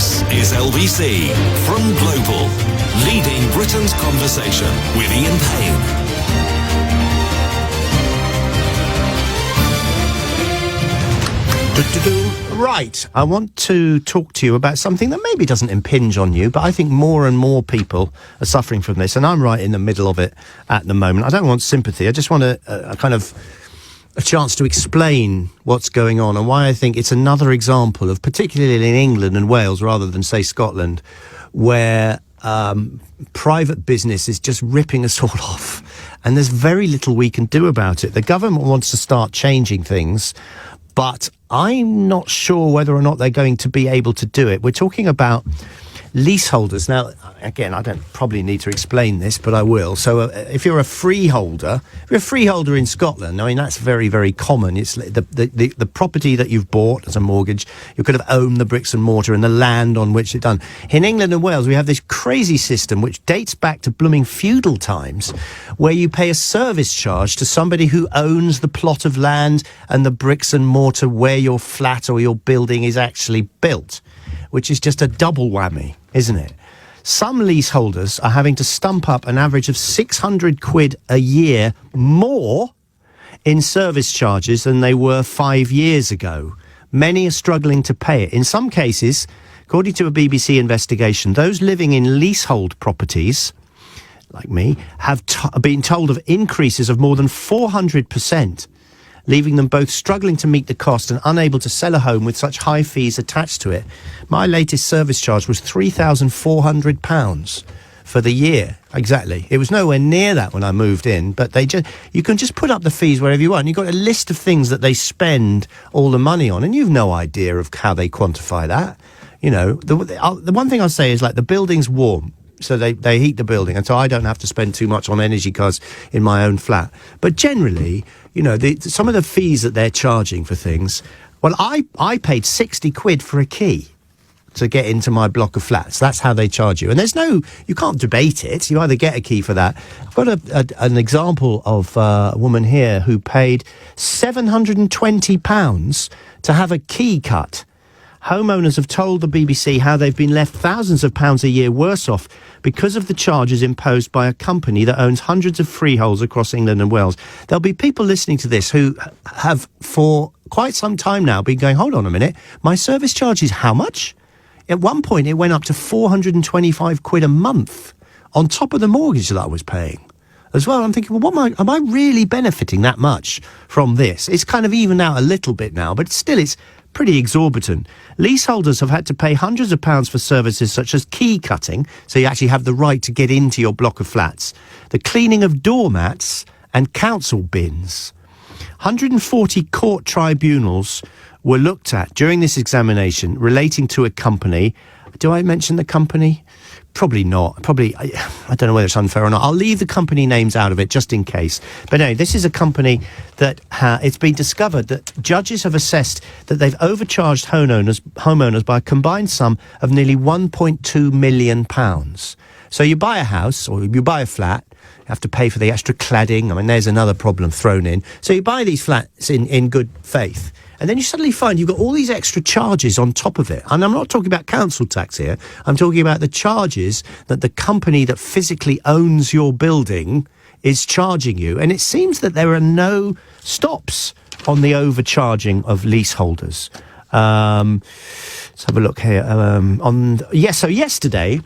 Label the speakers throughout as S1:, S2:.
S1: This is LBC from Global, leading Britain's conversation with Ian Payne.
S2: Right, I want to talk to you about something that maybe doesn't impinge on you, but I think more and more people are suffering from this, and I'm right in the middle of it at the moment. I don't want sympathy, I just want a chance to explain what's going on and why I think it's another example of, particularly in England and Wales rather than, say, Scotland, where private business is just ripping us all off, and there's very little we can do about it. The government wants to start changing things, but I'm not sure whether or not they're going to be able to do it. We're talking about leaseholders. Now, again, I don't probably need to explain this, but I will. So if you're a freeholder, in Scotland, I mean, that's very, very common. It's the property that you've bought as a mortgage, you could have owned the bricks and mortar and the land on which it's done. In England and Wales, we have this crazy system which dates back to blooming feudal times, where you pay a service charge to somebody who owns the plot of land and the bricks and mortar where your flat or your building is actually built, which is just a double whammy, isn't it? Some leaseholders are having to stump up an average of 600 quid a year more in service charges than they were 5 years ago. Many are struggling to pay it. In some cases, according to a BBC investigation, those living in leasehold properties, like me, have been told of increases of more than 400%. Leaving them both struggling to meet the cost and unable to sell a home with such high fees attached to it. My latest service charge was £3,400 for the year. Exactly. It was nowhere near that when I moved in, but you can just put up the fees wherever you want. You've got a list of things that they spend all the money on, and you've no idea of how they quantify that. You know, the one thing I'll say is, like, the building's warm, so they heat the building, and so I don't have to spend too much on energy costs in my own flat. But generally, you know, some of the fees that they're charging for things, well, I paid 60 quid for a key to get into my block of flats. That's how they charge you. And you can't debate it. You either get a key for that. I've got an example of a woman here who paid £720 to have a key cut. Homeowners have told the BBC how they've been left thousands of pounds a year worse off because of the charges imposed by a company that owns hundreds of freeholds across England and Wales. There'll be people listening to this who have, for quite some time now, been going, hold on a minute, my service charge is how much? At one point, it went up to 425 quid a month on top of the mortgage that I was paying as well. I'm thinking, well, am I really benefiting that much from this? It's kind of evened out a little bit now, but still it's pretty exorbitant. Leaseholders have had to pay hundreds of pounds for services such as key cutting, so you actually have the right to get into your block of flats, the cleaning of doormats and council bins. 140 court tribunals were looked at during this examination relating to a company. Do I mention the company? Probably not. I don't know whether it's unfair or not. I'll leave the company names out of it just in case. But anyway, this is a company that it's been discovered that judges have assessed that they've overcharged homeowners by a combined sum of nearly £1.2 million. So you buy a house or you buy a flat, you have to pay for the extra cladding. I mean, there's another problem thrown in. So you buy these flats in good faith. And then you suddenly find you've got all these extra charges on top of it. And I'm not talking about council tax here. I'm talking about the charges that the company that physically owns your building is charging you. And it seems that there are no stops on the overcharging of leaseholders. Let's have a look here. So yesterday,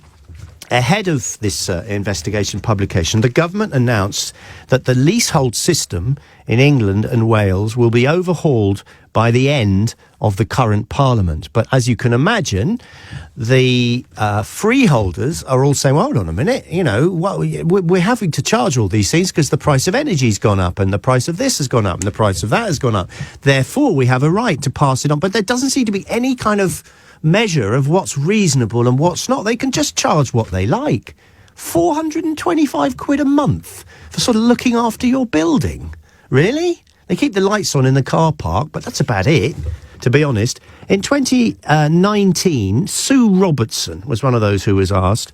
S2: ahead of this investigation publication, the government announced that the leasehold system in England and Wales will be overhauled by the end of the current Parliament. But as you can imagine, the freeholders are all saying, well, hold on a minute, you know, we're having to charge all these things because the price of energy's gone up and the price of this has gone up and the price of that has gone up. Therefore, we have a right to pass it on. But there doesn't seem to be any kind of measure of what's reasonable and what's not. They can just charge what they like. 425 quid a month for sort of looking after your building. Really? They keep the lights on in the car park, but that's about it, to be honest. In 2019, Sue Robertson was one of those who was asked.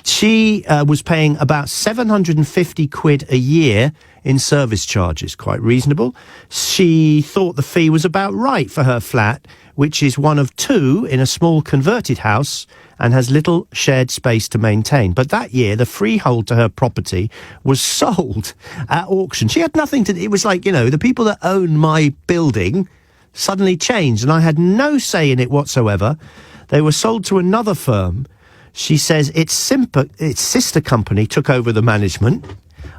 S2: She was paying about 750 quid a year in service charges, quite reasonable. She thought the fee was about right for her flat, which is one of two in a small converted house and has little shared space to maintain. But that year, the freehold to her property was sold at auction. She had nothing to... It was like, the people that own my building suddenly changed, and I had no say in it whatsoever. They were sold to another firm. She says its sister company took over the management,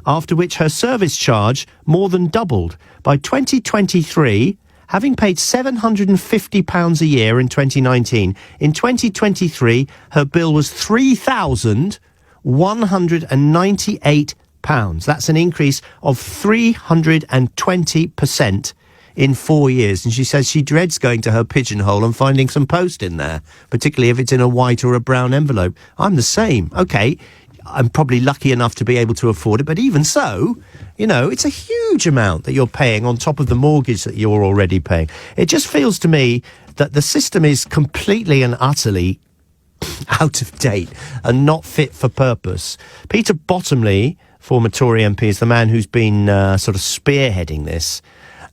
S2: after which her service charge more than doubled. By 2023, having paid £750 a year in 2019, in 2023, her bill was £3,198. That's an increase of 320% in 4 years. And she says she dreads going to her pigeonhole and finding some post in there, particularly if it's in a white or a brown envelope. I'm the same. Okay, I'm probably lucky enough to be able to afford it, but even so, it's a huge amount that you're paying on top of the mortgage that you're already paying. It just feels to me that the system is completely and utterly out of date and not fit for purpose. Peter Bottomley, former Tory MP, is the man who's been sort of spearheading this.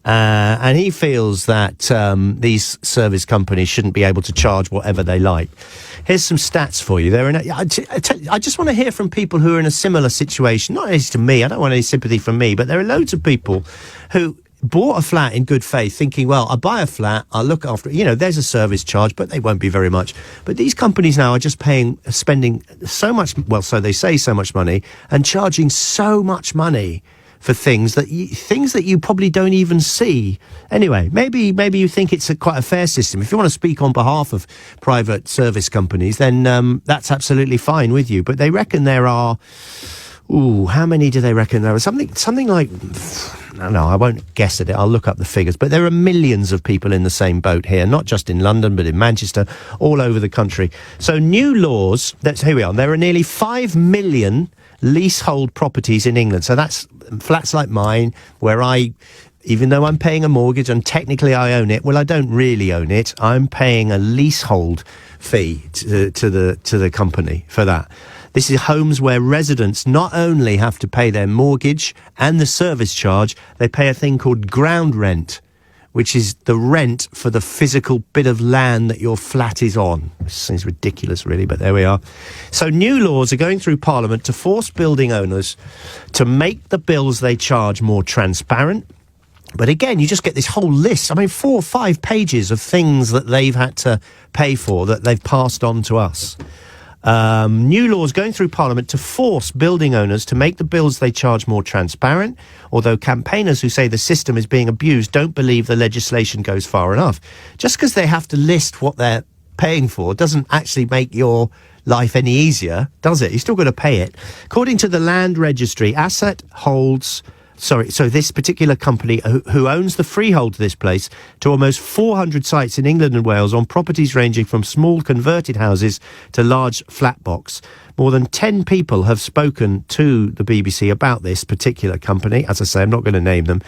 S2: And he feels that these service companies shouldn't be able to charge whatever they like. Here's some stats for you. I just want to hear from people who are in a similar situation. Not only to me, I don't want any sympathy from me, but there are loads of people who bought a flat in good faith thinking, well, I'll buy a flat, I'll look after it. There's a service charge, but they won't be very much. But these companies now are just spending so much, well, so they say so much money, and charging so much money for things that you probably don't even see. Anyway, maybe you think it's quite a fair system. If you want to speak on behalf of private service companies, then that's absolutely fine with you. But they reckon there are... how many do they reckon there are? Something like... No, I won't guess at it. I'll look up the figures. But there are millions of people in the same boat here, not just in London, but in Manchester, all over the country. So new laws... Here we are. There are nearly 5 million leasehold properties in England. So that's flats like mine, where even though I'm paying a mortgage and technically I own it, well, I don't really own it. I'm paying a leasehold fee to the company for that. This is homes where residents not only have to pay their mortgage and the service charge, they pay a thing called ground rent, which is the rent for the physical bit of land that your flat is on. This seems ridiculous, really, but there we are. So new laws are going through Parliament to force building owners to make the bills they charge more transparent. But again, you just get this whole list. 4 or 5 pages of things that they've had to pay for that they've passed on to us. New laws going through Parliament to force building owners to make the bills they charge more transparent, although campaigners who say the system is being abused don't believe the legislation goes far enough. Just because they have to list what they're paying for doesn't actually make your life any easier, does it? You're still going to pay it. According to the Land Registry, so this particular company who owns the freehold to this place, to almost 400 sites in England and Wales on properties ranging from small converted houses to large flat blocks. More than 10 people have spoken to the BBC about this particular company. As I say, I'm not going to name them.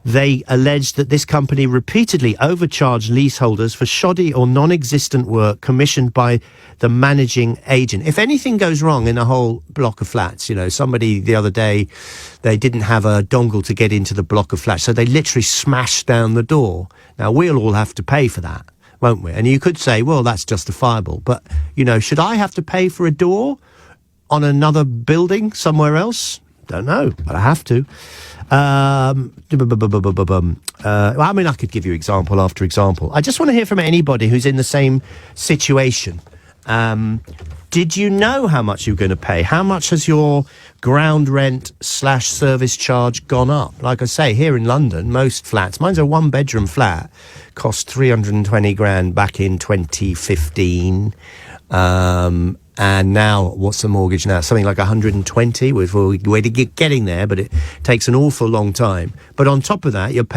S2: They alleged that this company repeatedly overcharged leaseholders for shoddy or non-existent work commissioned by the managing agent. If anything goes wrong in a whole block of flats, somebody the other day, they didn't have a dongle to get into the block of flats, so they literally smashed down the door. Now, we'll all have to pay for that, won't we? And you could say, well, that's justifiable. But, should I have to pay for a door on another building somewhere else? Don't know, but I have to. I could give you example after example. I just want to hear from anybody who's in the same situation. Did you know how much you're going to pay? How much has your ground rent / service charge gone up? Like I say, here in London, most flats, mine's a 1-bedroom flat, cost 320 grand back in 2015. And now, what's the mortgage now? Something like 120. We're getting there, but it takes an awful long time. But on top of that, let's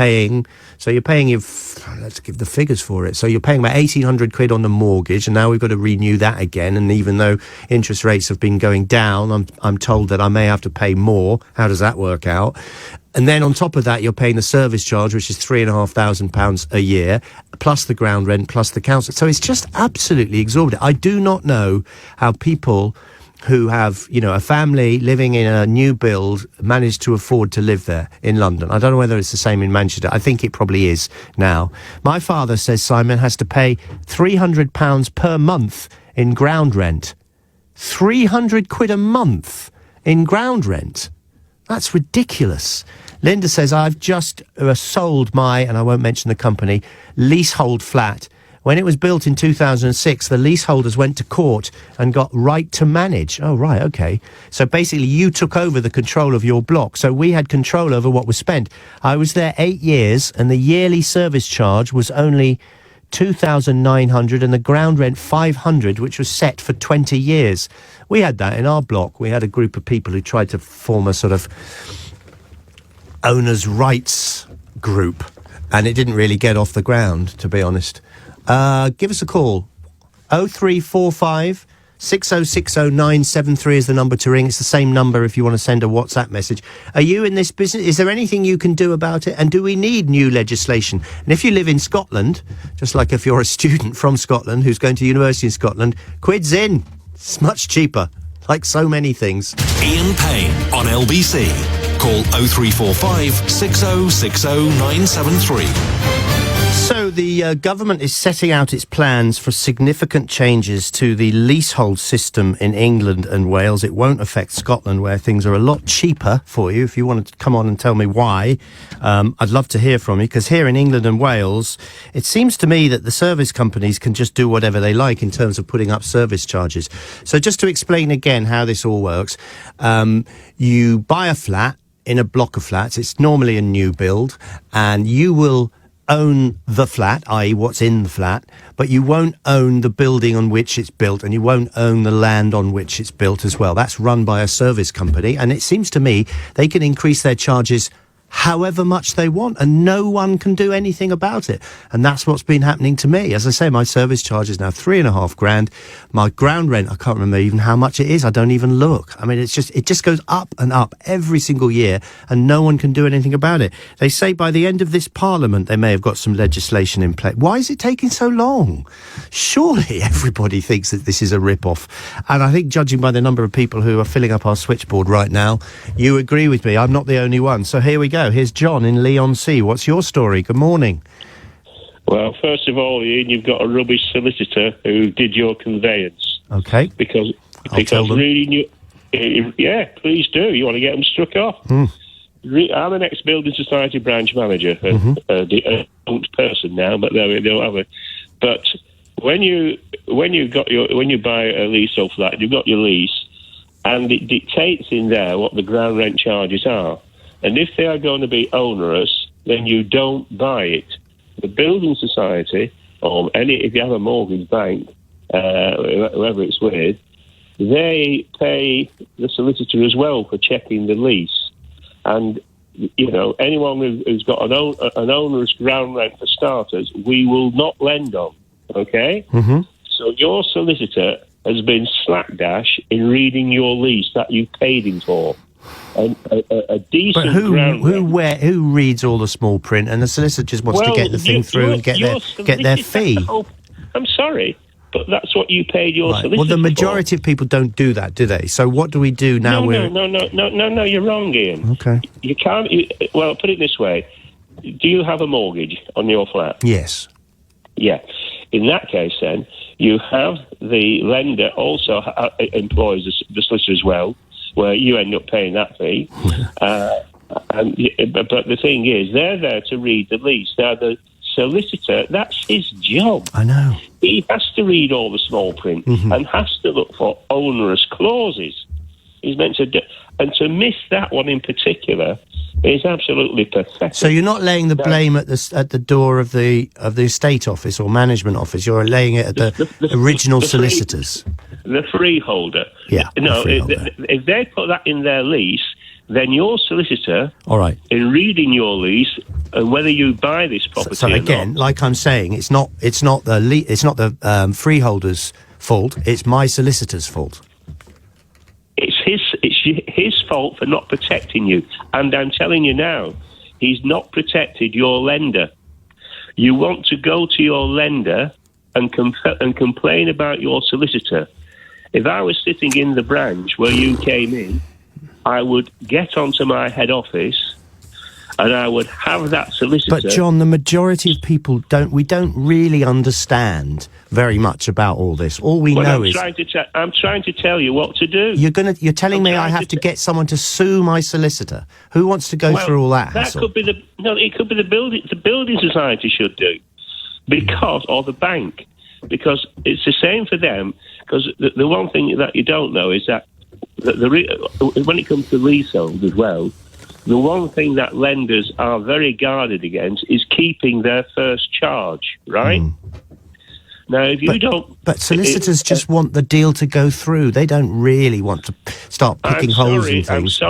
S2: give the figures for it. So you're paying about 1,800 quid on the mortgage, and now we've got to renew that again. And even though interest rates have been going down, I'm told that I may have to pay more. How does that work out? And then on top of that, you're paying the service charge, which is £3,500 a year, plus the ground rent, plus the council. So it's just absolutely exorbitant. I do not know how people who have, a family living in a new build managed to afford to live there in London. I don't know whether it's the same in Manchester. I think it probably is now. My father says Simon has to pay £300 per month in ground rent. 300 quid a month in ground rent. That's ridiculous. Linda says, I've just sold my, and I won't mention the company, leasehold flat. When it was built in 2006, the leaseholders went to court and got right to manage. Oh, right, OK. So basically you took over the control of your block. So we had control over what was spent. I was there 8 years and the yearly service charge was only 2,900 and the ground rent 500, which was set for 20 years. We had that in our block. We had a group of people who tried to form a sort of owners' rights group, and it didn't really get off the ground, to be honest. Give us a call. 0345 6060 973 is the number to ring. It's the same number if you want to send a WhatsApp message. Are you in this business? Is there anything you can do about it? And do we need new legislation? And if you live in Scotland, just like if you're a student from Scotland who's going to university in Scotland, quid's in. It's much cheaper, like so many things.
S1: Ian Payne on LBC. Call 0345 6060 973.
S2: So the government is setting out its plans for significant changes to the leasehold system in England and Wales. It won't affect Scotland, where things are a lot cheaper for you. If you want to come on and tell me why, I'd love to hear from you, because here in England and Wales, it seems to me that the service companies can just do whatever they like in terms of putting up service charges. So just to explain again how this all works, you buy a flat in a block of flats. It's normally a new build, and you will own the flat, i.e. what's in the flat, but you won't own the building on which it's built, and you won't own the land on which it's built as well. That's run by a service company, and it seems to me they can increase their charges however much they want, and no one can do anything about it. And that's what's been happening to me. As I say, my service charge is now £3,500. My ground rent, I can't remember even how much it is. I don't even look. I mean, it just goes up and up every single year, and no one can do anything about it. They say by the end of this Parliament, they may have got some legislation in place. Why is it taking so long? Surely everybody thinks that this is a rip-off. And I think, judging by the number of people who are filling up our switchboard right now, you agree with me. I'm not the only one. So here we go. Here's John in Leigh-on-Sea. What's your story? Good morning.
S3: Well, first of all, Ian, you've got a rubbish solicitor who did your conveyance.
S2: Okay.
S3: Because
S2: tell them.
S3: Really, yeah, please do. You want to get them struck off. I'm an ex-building society branch manager, the owned person now, but they don't have it. But when you buy a leasehold flat, you've got your lease, and it dictates in there what the ground rent charges are. And if they are going to be onerous, then you don't buy it. The building society, or if you have a mortgage bank, whoever it's with, they pay the solicitor as well for checking the lease. And, anyone who's got an onerous ground rent for starters, we will not lend on, okay? Mm-hmm. So your solicitor has been slapdash in reading your lease that you paid him for. A decent
S2: who reads all the small print, and the solicitor just wants to get the thing through and get their fee?
S3: I'm sorry, but that's what you paid your solicitor.
S2: Well, the majority of people don't do that, do they? So what do we do now?
S3: No, you're wrong, Ian.
S2: Okay.
S3: You can't. Well, put it this way: do you have a mortgage on your flat?
S2: Yes.
S3: Yeah. In that case, then you have the lender also employs the solicitor as well, where you end up paying that fee. But the thing is, they're there to read the lease. Now, the solicitor, that's his job.
S2: I know.
S3: He has to read all the small print and has to look for onerous clauses. He's meant to do, and to miss that one in particular is absolutely pathetic. So
S2: you're not laying the blame at the door of the estate office or management office. You're laying it at the original solicitors.
S3: The freeholder.
S2: Yeah.
S3: No, if they put that in their lease, then your solicitor,
S2: all right,
S3: in reading your lease and whether you buy this property.
S2: So again, like I'm saying, it's not the freeholder's fault. It's my solicitor's fault.
S3: It's his fault for not protecting you. And I'm telling you now, he's not protected your lender. You want to go to your lender and complain about your solicitor. if I was sitting in the branch where you came in, I would get onto my head office and I would have that solicitor.
S2: But John, the majority of people don't really understand very much about all this. All we know is
S3: I'm trying to tell you what to do.
S2: You're telling me I have to get someone to sue my solicitor. Who wants to go through all that hassle?
S3: It could be the building society should do, or the bank, because it's the same for them. Because the one thing that you don't know is that when it comes to leasehold as well, the one thing that lenders are very guarded against is keeping their first charge, right? Now, if you don't...
S2: But solicitors just want the deal to go through. They don't really want to start picking holes in things.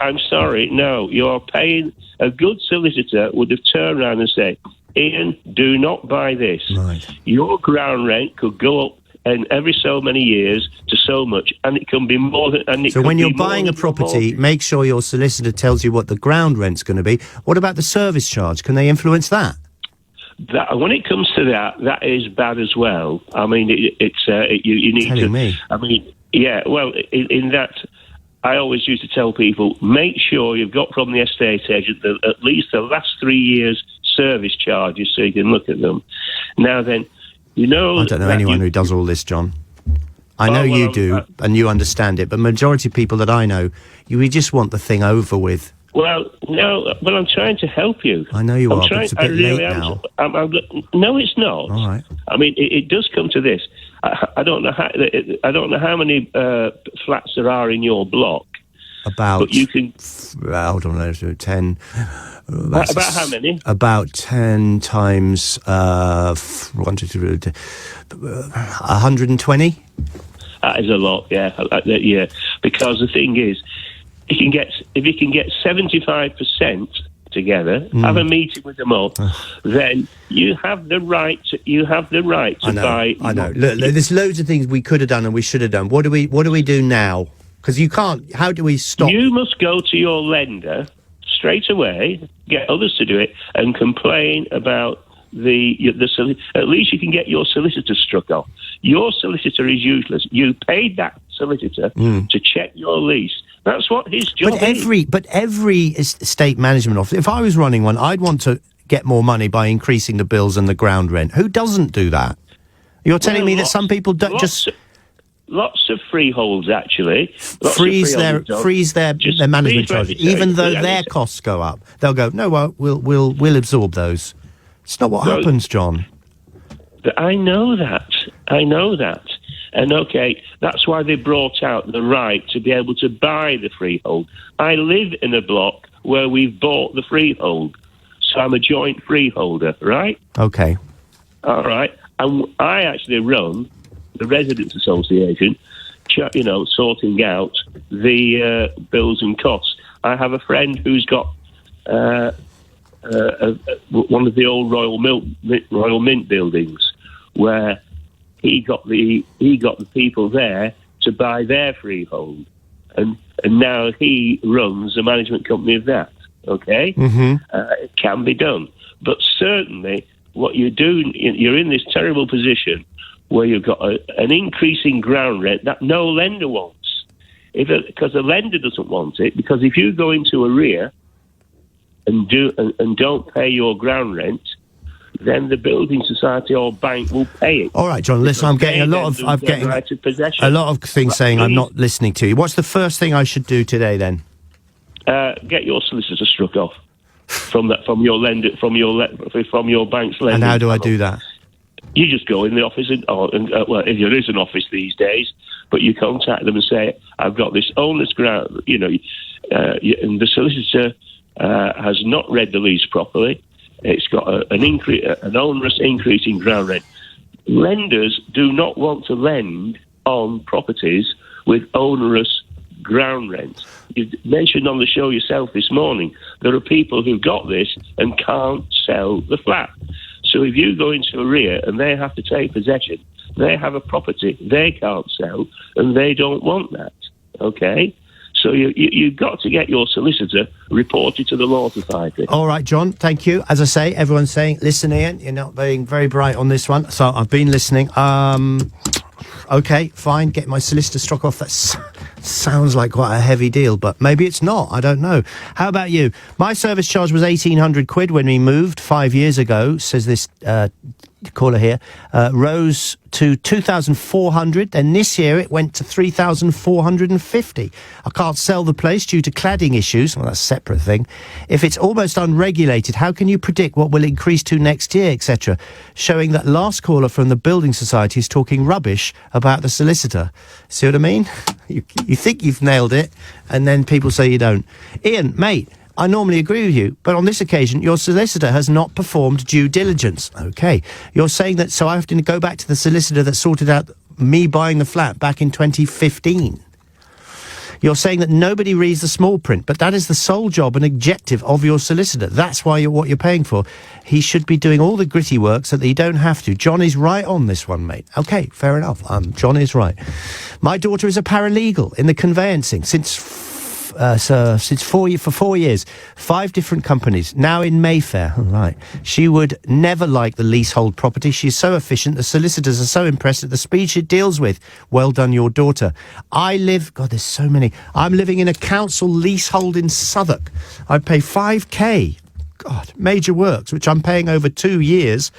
S3: I'm sorry. No, you're paying... A good solicitor would have turned around and said, Ian, do not buy this.
S2: Right.
S3: Your ground rent could go up in every so many years to so much, and it can be more than...
S2: So when you're buying a property, make sure your solicitor tells you what the ground rent's going to be. What about the service charge? Can they influence that?
S3: When it comes to that is bad as well. I mean, you need
S2: Telling me.
S3: I mean, yeah. Well, in that, I always used to tell people, make sure you've got from the estate agent at least the last 3 years' service charges, so you can look at them. Now then, I don't know anyone who
S2: does all this, John. I know you do, and you understand it, but majority of people that I know, we just want the thing over with.
S3: Well, no, but I'm trying to help you.
S2: I know you are, but it's a bit late now.
S3: No, it's not.
S2: All right.
S3: I mean, it does come to this. I don't know how many flats there are in your block.
S2: But
S3: you can...
S2: Hold on, 10...
S3: About how many?
S2: About 10 times 120.
S3: That is a lot, yeah. Yeah, because the thing is, if you can get 75% together, have a meeting with them all, then you have the right to buy.
S2: I know. Look, there's loads of things we could have done and we should have done. What do we do now? Because you can't. How do we stop?
S3: You must go to your lender straight away, get others to do it, and complain about the at least you can get your solicitor struck off. Your solicitor is useless. You paid that solicitor to check your lease. That's what his job is.
S2: But every estate management office, if I was running one, I'd want to get more money by increasing the bills and the ground rent. Who doesn't do that? You're telling me that some people don't just...
S3: Lots of freeholds, actually.
S2: Freeze their management charges, even though their costs go up. They'll go, no, well, we'll absorb those. It's not what happens, John.
S3: I know that. And okay, that's why they brought out the right to be able to buy the freehold. I live in a block where we've bought the freehold, so I'm a joint freeholder, right?
S2: Okay.
S3: All right. And I actually run the Residents Association, sorting out the bills and costs. I have a friend who's got one of the old Royal Mint buildings, where he got the people there to buy their freehold, and now he runs the management company of that. Okay, it can be done, but certainly what you do, you're in this terrible position where you've got an increasing ground rent that no lender wants, because the lender doesn't want it. Because if you go into arrear and don't pay your ground rent, then the building society or bank will pay it.
S2: All right, John. Listen, I'm getting a lot of things saying I'm not listening to you. What's the first thing I should do today then?
S3: Get your solicitor struck off from your lender, from your bank's lender.
S2: And how do I do that?
S3: You just go in the office, if there is an office these days, but you contact them and say, I've got this owner's ground, and the solicitor has not read the lease properly. It's got an onerous increase in ground rent. Lenders do not want to lend on properties with onerous ground rent. You mentioned on the show yourself this morning, there are people who got this and can't sell the flat. So if you go into arrear and they have to take possession, they have a property they can't sell, and they don't want that. Okay? So you've got to get your solicitor reported to the Law Society.
S2: All right, John, thank you. As I say, everyone's saying, listen, Ian, you're not being very bright on this one. So I've been listening. Okay, fine, get my solicitor struck off. That sounds like quite a heavy deal, but maybe it's not. I don't know. How about you? My service charge was 1,800 quid when we moved 5 years ago, says this caller here. Rose to 2,400. Then this year it went to 3,450. I can't sell the place due to cladding issues. Well, that's a separate thing. If it's almost unregulated, how can you predict what will increase to next year, etc.? Showing that last caller from the Building Society is talking rubbish about the solicitor. See what I mean? You think you've nailed it, and then people say you don't. Ian, mate, I normally agree with you, but on this occasion, your solicitor has not performed due diligence. Okay. You're saying that, so I have to go back to the solicitor that sorted out me buying the flat back in 2015. You're saying that nobody reads the small print, but that is the sole job and objective of your solicitor. That's why what you're paying for. He should be doing all the gritty work so that you don't have to. John is right on this one, mate. Okay, fair enough. John is right. My daughter is a paralegal in the conveyancing for 4 years, 5 different companies, now in Mayfair. Right. She would never like the leasehold property. She's so efficient. The solicitors are so impressed at the speed she deals with. Well done, your daughter. There's so many. I'm living in a council leasehold in Southwark. I pay 5k. God, major works, which I'm paying over 2 years.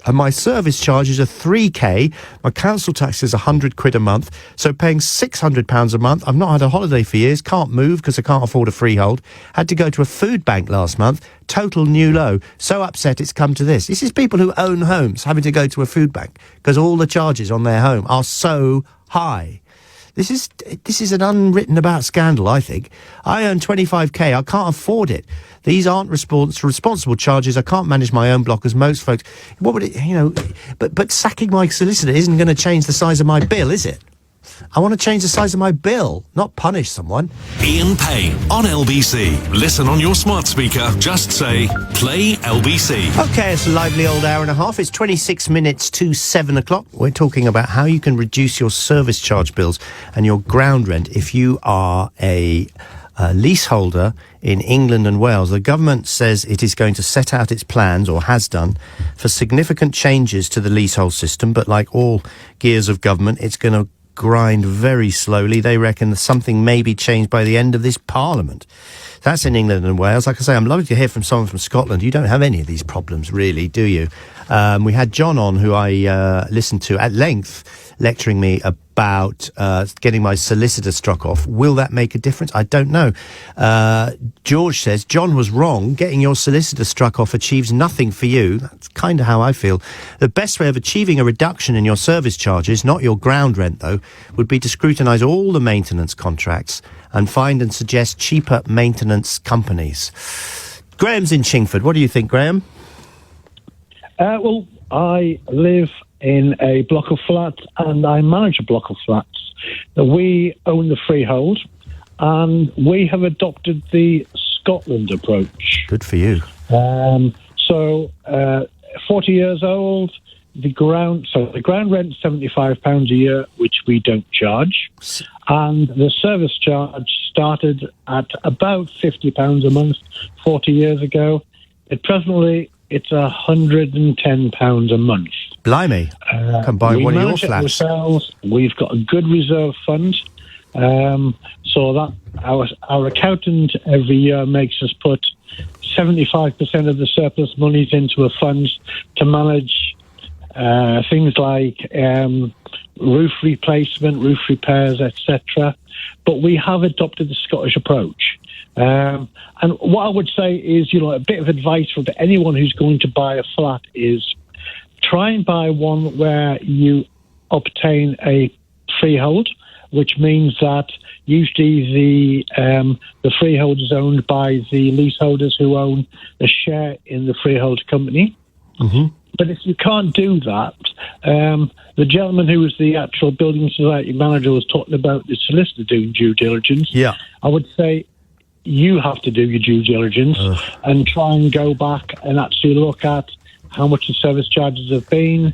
S2: And my service charges are 3k. My council tax is 100 quid a month. So paying £600 a month. I've not had a holiday for years. Can't move because I can't afford a freehold. Had to go to a food bank last month. Total new low. So upset it's come to this. This is people who own homes having to go to a food bank because all the charges on their home are so high. This is an unwritten about scandal, I think. I earn 25k. I can't afford it. These aren't responsible charges. I can't manage my own block as most folks. What would it, but sacking my solicitor isn't going to change the size of my bill, is it? I want to change the size of my bill, not punish someone.
S1: Ian Payne on LBC. Listen on your smart speaker. Just say, play LBC.
S2: Okay, it's a lively old hour and a half. It's 26 minutes to 7 o'clock. We're talking about how you can reduce your service charge bills and your ground rent if you are a leaseholder in England and Wales. The government says it is going to set out its plans, or has done, for significant changes to the leasehold system, but like all gears of government, it's going to grind very slowly. They reckon that something may be changed by the end of this Parliament. That's in England and Wales. Like I say, I'm lovely to hear from someone from Scotland. You don't have any of these problems, really, do you? We had John on, who I listened to at length, lecturing me about getting my solicitor struck off. Will that make a difference? I don't know. George says, John was wrong. Getting your solicitor struck off achieves nothing for you. That's kind of how I feel. The best way of achieving a reduction in your service charges, not your ground rent, though, would be to scrutinise all the maintenance contracts and find and suggest cheaper maintenance companies. Graham's in Chingford. What do you think, Graham?
S4: Well, I live in a block of flats and I manage a block of flats. We own the freehold and we have adopted the Scotland approach.
S2: Good for you.
S4: 40 years old, the ground rent £75 a year, which we don't charge, and the service charge started at about £50 a month 40 years ago. Presently, it's £110 a month.
S2: Blimey. Can buy one of your flats.
S4: Ourselves. We've got a good reserve fund, so that our accountant every year makes us put 75% of the surplus monies into a fund to manage things like roof replacement, roof repairs, etc. But we have adopted the Scottish approach. And what I would say is, a bit of advice for anyone who's going to buy a flat is try and buy one where you obtain a freehold, which means that usually the freehold is owned by the leaseholders who own a share in the freehold company. Mm-hmm. But if you can't do that, the gentleman who was the actual building society manager was talking about the solicitor doing due diligence. Yeah, I would say you have to do your due diligence and try and go back and actually look at how much the service charges have been,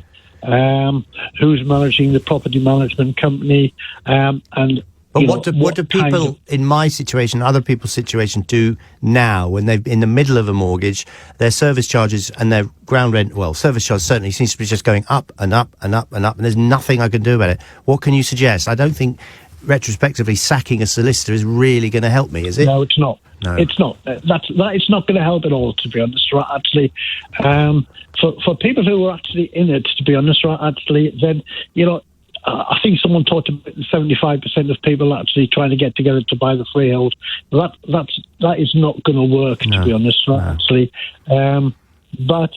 S4: who's managing the property management company, and
S2: But what do people in my situation, other people's situation, do now when they're in the middle of a mortgage? Their service charges and their ground rent, service charge certainly seems to be just going up and up and up and up, and there's nothing I can do about it. What can you suggest? I don't think retrospectively sacking a solicitor is really going to help me, is it?
S4: No, it's not.
S2: No.
S4: It's not. It's not going to help at all, to be honest. Right, actually, for people who are actually in it, to be honest, right, actually, then I think someone talked about 75% of people actually trying to get together to buy the freehold. That is not going to work, to be honest, right, actually. But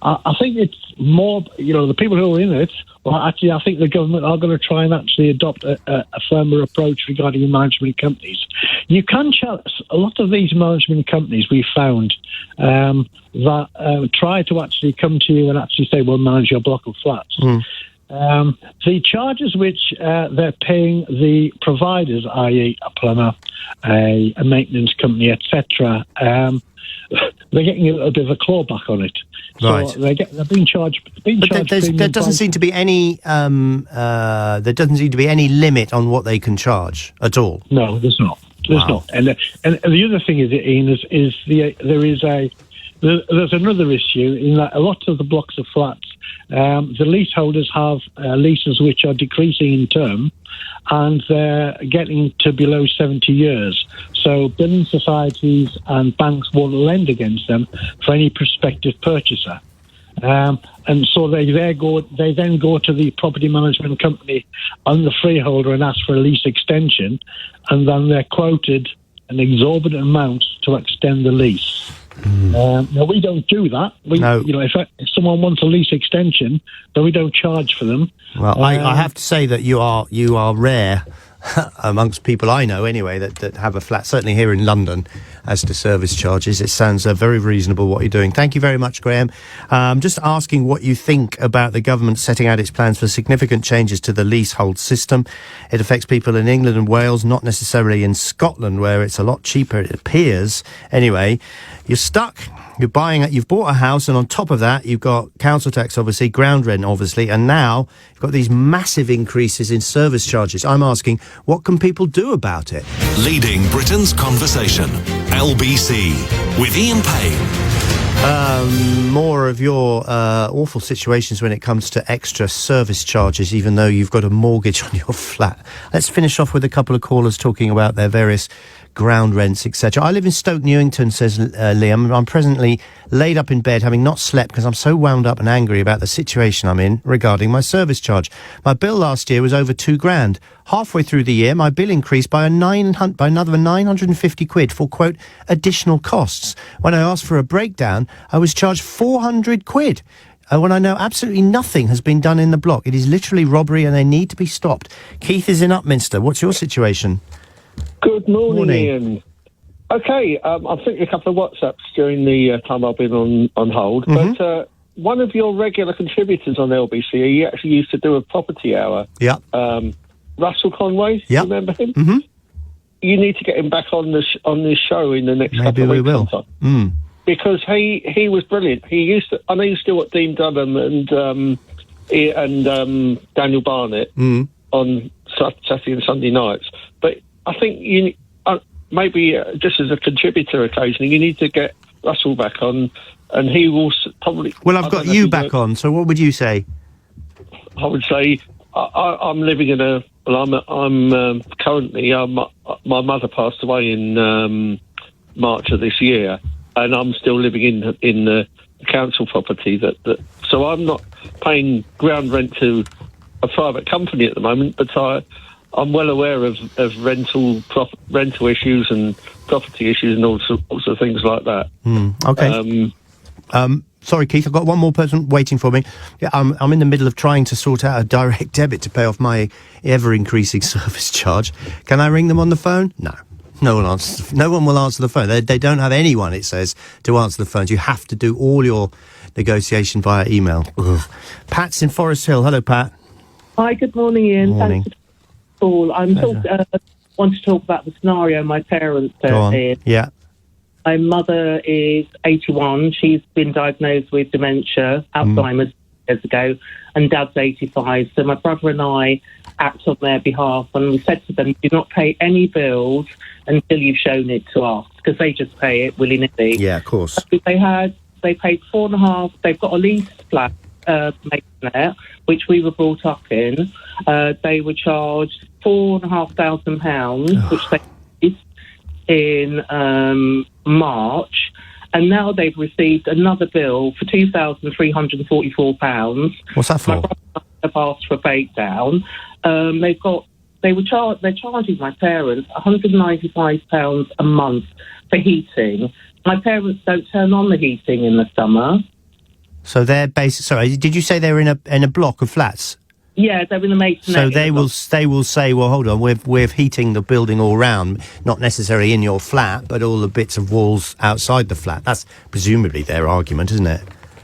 S4: I think it's more, the people who are in it. Well, actually, I think the government are going to try and actually adopt a firmer approach regarding management companies. You can challenge a lot of these management companies. We found that try to actually come to you and actually say, "We'll manage your block of flats." The charges which they're paying the providers, i.e. a plumber, a maintenance company, etc., they're getting a little bit of a clawback on it.
S2: Right.
S4: So they're being charged.
S2: But there doesn't seem to be any. There doesn't seem to be any limit on what they can charge at all.
S4: No, there's not. There's not. And the other thing is, Ian, there's another issue in that a lot of the blocks of flats, the leaseholders have leases which are decreasing in term, and they're getting to below 70 years. So building societies and banks won't lend against them for any prospective purchaser. And so they then go to the property management company on the freeholder and ask for a lease extension, and then they're quoted an exorbitant amount to extend the lease. Now, we don't do that. If someone wants a lease extension, then we don't charge for them.
S2: Well, I have to say that you are rare amongst people I know anyway that have a flat, certainly here in London, as to service charges. It sounds very reasonable what you're doing. Thank you very much, Graham. Just asking what you think about the government setting out its plans for significant changes to the leasehold system. It affects people in England and Wales, not necessarily in Scotland, where it's a lot cheaper, it appears. Anyway, you're stuck. You've bought a house, and on top of that, you've got council tax, obviously, ground rent, obviously, and now you've got these massive increases in service charges. I'm asking, what can people do about it?
S1: Leading Britain's conversation. LBC with Ian Payne.
S2: More of your awful situations when it comes to extra service charges, even though you've got a mortgage on your flat. Let's finish off with a couple of callers talking about their various ground rents, etc. I live in Stoke Newington, says Liam. I'm presently laid up in bed, having not slept because I'm so wound up and angry about the situation I'm in regarding my service charge. My bill last year was over £2,000. Halfway through the year, my bill increased by another 950 quid for, quote, additional costs. When I asked for a breakdown, I was charged 400 quid. When I know absolutely nothing has been done in the block. It is literally robbery and they need to be stopped. Keith is in Upminster. What's your situation?
S5: Good morning, Ian. Okay, I've sent you a couple of WhatsApps during the time I've been on hold, but one of your regular contributors on LBC, he actually used to do a property hour.
S2: Yeah.
S5: Russell Conway,
S2: yeah.
S5: Remember him? Mm-hmm. You need to get him back on this show in the next couple of weeks.
S2: Maybe we will.
S5: Because he was brilliant. I know he's still at Dean Dunham and Daniel Barnett on Saturday and Sunday nights, but I think you maybe just as a contributor occasionally, you need to get Russell back on, and he will probably.
S2: Well, I've got you back on. So, what would you say?
S5: I would say I'm living in a. Well, I'm currently. My mother passed away in March of this year, and I'm still living in the council property. So I'm not paying ground rent to a private company at the moment, but I'm well aware of rental issues and property issues and all sorts of things like that.
S2: Okay. Sorry, Keith, I've got one more person waiting for me. Yeah, I'm in the middle of trying to sort out a direct debit to pay off my ever-increasing service charge. Can I ring them on the phone? No. No one will answer the phone. They don't have anyone, it says, to answer the phones. You have to do all your negotiation via email. Ugh. Pat's in Forest Hill. Hello, Pat.
S6: Hi, good morning, Ian.
S2: Morning.
S6: Thanks for the call. I want to talk about the scenario my parents are in.
S2: Yeah.
S6: My mother is 81. She's been diagnosed with dementia, Alzheimer's, years ago, and Dad's 85. So my brother and I act on their behalf, and we said to them, do not pay any bills until you've shown it to us, because they just pay it willy-nilly.
S2: Yeah, of course.
S6: So they paid 4.5. They've got a lease flat there, which we were brought up in. They were charged £4,500, which they did in March, and now they've received another bill for £2,344.
S2: What's that for?
S6: My brother have asked for a breakdown. They're charging my parents £195 a month for heating. My parents don't turn on the heating in the summer.
S2: So they're sorry, did you say they're in a block of flats?
S6: Yeah, they're in the masonry.
S2: So they will say, well, hold on, we're heating the building all round, not necessarily in your flat, but all the bits of walls outside the flat. That's presumably their argument, isn't it?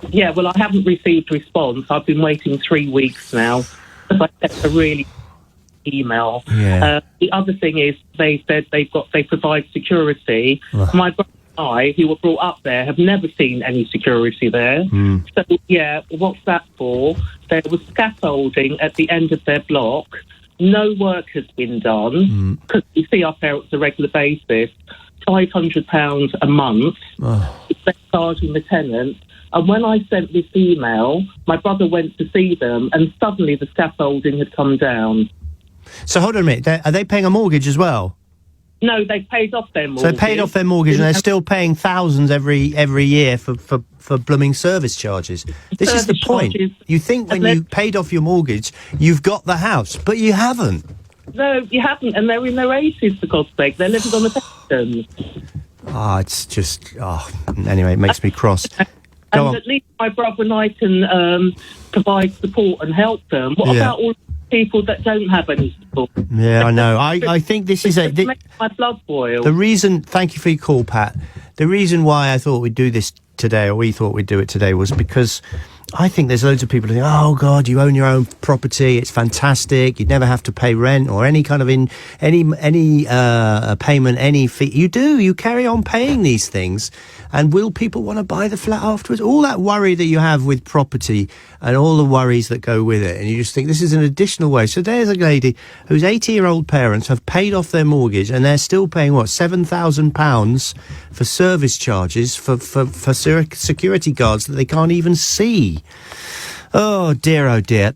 S6: Yeah, well, I haven't received a response. I've been waiting 3 weeks now, because I sent a really email.
S2: Yeah.
S6: The other thing is they said they provide security. My brother and I, who were brought up there, have never seen any security there. So, yeah, what's that for? There was scaffolding at the end of their block. No work has been done, because we see our parents on a regular basis. £500 a month. They're charging the tenants. And when I sent this email, my brother went to see them, and suddenly the scaffolding had come down.
S2: So hold on a minute, are they paying a mortgage as well?
S6: No, they paid off their mortgage.
S2: So they paid off their mortgage and they're still paying thousands every year for blooming service charges. This is the point. You think when you paid off your mortgage, you've got the house, but you haven't.
S6: No, you haven't, and they're in their 80s, for God's sake. They're living on a pension.
S2: It's just... anyway, it makes me cross. Go on.
S6: At least my brother and I can provide support and help them. What about all the people that don't have any support?
S2: Yeah, I know. I think this is
S6: it makes my blood boil.
S2: The reason... Thank you for your call, Pat. The reason why I thought we'd do this today, or we thought we'd do it today, was because I think there's loads of people who think, oh, God, you own your own property, it's fantastic, you'd never have to pay rent or any kind of payment, any fee. You do, you carry on paying these things. And will people want to buy the flat afterwards? All that worry that you have with property and all the worries that go with it. And you just think this is an additional way. So there's a lady whose 80-year-old parents have paid off their mortgage and they're still paying, £7,000 for service charges for security guards that they can't even see. Oh, dear, oh, dear.